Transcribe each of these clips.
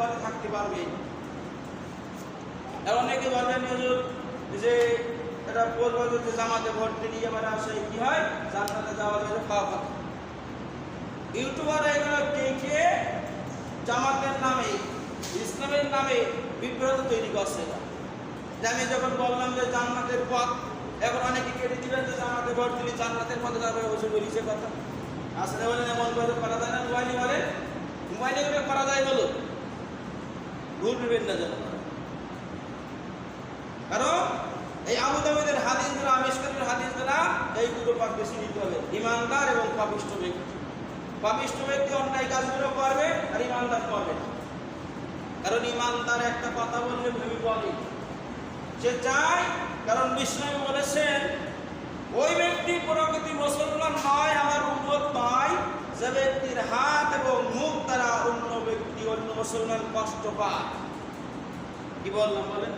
ঘরে থাকতে পারবে। আর অনেকে বলেন হুজুর যে এটা বলবো যে জামাতে ভোট দিলে এবার আসে কি হয়, জান্নাতে যাওয়া যায়, খাওয়া কথা। ইউটিউবার এগুলো কে জামাতের নামে, ইসলামের নামে বিভ্রান্ত তৈরি করছে। যে আমি যখন বললাম যে জান্নাতের পথ, এখন অনেকে কেটে দিবেন যে জামাতে ভোট দিলে জান্নাতের পথে যাবে, ওষুধ বলিছে কথা। আসলে বলেন এমন করে করা যায় না, মোবাইলে বলে মোবাইলে করে করা যায় বলো, ভুল নেবেন না যেন। কারণ এই আবু দাউদের হাদিস দ্বারা, মিশকাতের হাদিস দ্বারা এইগুলো পাক বেশি নিতে হবে, ইমানদার এবং পাপিষ্ঠ ব্যক্তি। পাপিষ্ঠ ব্যক্তি অন্যায় কাজগুলো করবে আর ইমানদার করবে না। কারণ ইমানদার একটা কথা বললে ভেবে বলে, সে চায়, কারণ বিষ্ণু বলেছেন ওই ব্যক্তি প্রকৃতি মুসলমান নয়, আমার উম্মত নয়, যে ব্যক্তির হাত এবং মুখ দ্বারা অন্য ব্যক্তি, অন্য মুসলমান কষ্ট পায়। কি বললাম বলেন?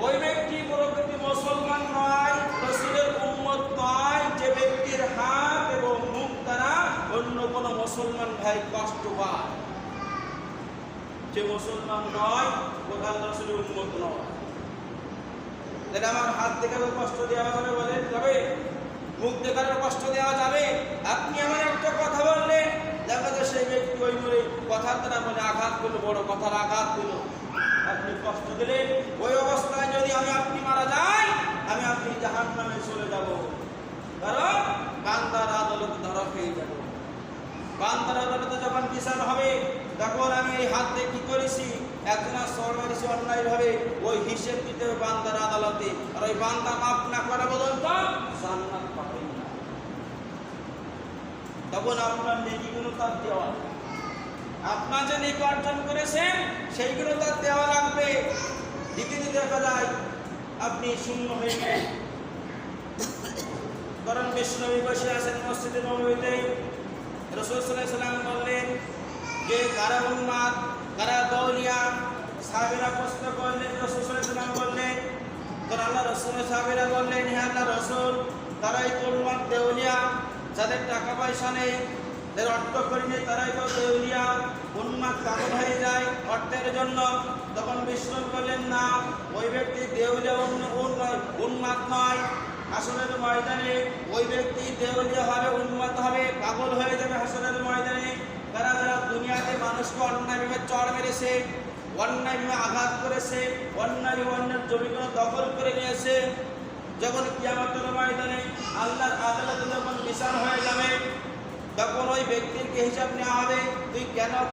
ওই ব্যক্তি প্রকৃতি মুসলমান নয়, রাসূলের উম্মত নয়, যে ব্যক্তির হাত এবং মুখ দ্বারা অন্য কোন মুসলমান ভাই কষ্ট পায়। যে মুসলমান নয়, প্রধান রাসূলের উম্মত নয়। তাহলে আমার হাত দেখে কষ্ট দেওয়া যাবে বলেন? যাবে। মুখ দেখে কষ্ট দেওয়া যাবে? আপনি আমার একটা কথা বললেন, দেখা যায় সেই ব্যক্তি ওই মনে কথার দ্বারা মনে আঘাত করলো, বড় কথার আঘাত করলো, আপনি কষ্ট দিলেন। ওই অবস্থায় যদি আপনি মারা যাই, আপনি জাহান্নামে চলে যাব। কারণ বান্দার আদালত ধরা খেয়ে যাব। বান্দার আদালতে যখন বিচার হবে, তখন আমি এই হাত দিয়ে কি করেছি, একজনের সর মারিছি অন্যায় ভাবে, ওই হিসেব দিতে হবে বান্দার আদালতে। আর ওই বান্দা মাফ না করা পর্যন্ত জান্নাত পাবেন না। তখন আপনার নেকিগুলো তার দেওয়া, আপনার যে নেকি অর্জন করেছেন সেইগুলো তার দেওয়া লাগবে। দ্বিতীয় দেখা যায় আপনি শূন্য হয়ে গেলেন। কারণ বিষ্ণু বসে আছেন মসজিদে নববীতে, রাসূল সাল্লাল্লাহু আলাইহি ওয়াসাল্লাম বললেন যে কারা উম্মাত, কারা দৌলিয়া। সাহাবীরা প্রশ্ন করলেন, রাসূল সাল্লাল্লাহু আলাইহি ওয়াসাল্লাম বললেন, তখন আল্লাহ রাসূলের সাহাবীরা বললেন, হে আল্লাহর রাসূল, তারাই তো উম্মাত দেউলিয়া, যাদের টাকা পয়সা নেই, যাদের অর্থ করি নেই, তারাই তো দেউলিয়া, উন্মাদ পাগল হয়ে যায় অর্থের জন্য। তখন বিষ্ণু বললেন, না, ওই ব্যক্তি দেউলিয়া উন্মাদ নয়। হাসরের ময়দানে ওই ব্যক্তি দেউলিয়া হবে, উন্মাদ হবে, পাগল হয়ে যাবে হাসরের ময়দানে। তারা যারা দুনিয়াতে মানুষকে অন্যায়ভাবে চড় মেরেছে, অন্যায়ভাবে আঘাত করেছে, অন্যায়ভাবে অন্যের জমিগুলো দখল করে নিয়েছে, যখন কিয়ামতের ময়দানে আল্লাহর আদালতে যখন বিচার হয়ে যাবে, তখন ওই ব্যক্তির হিসাব নেওয়া হবে, তুই কেন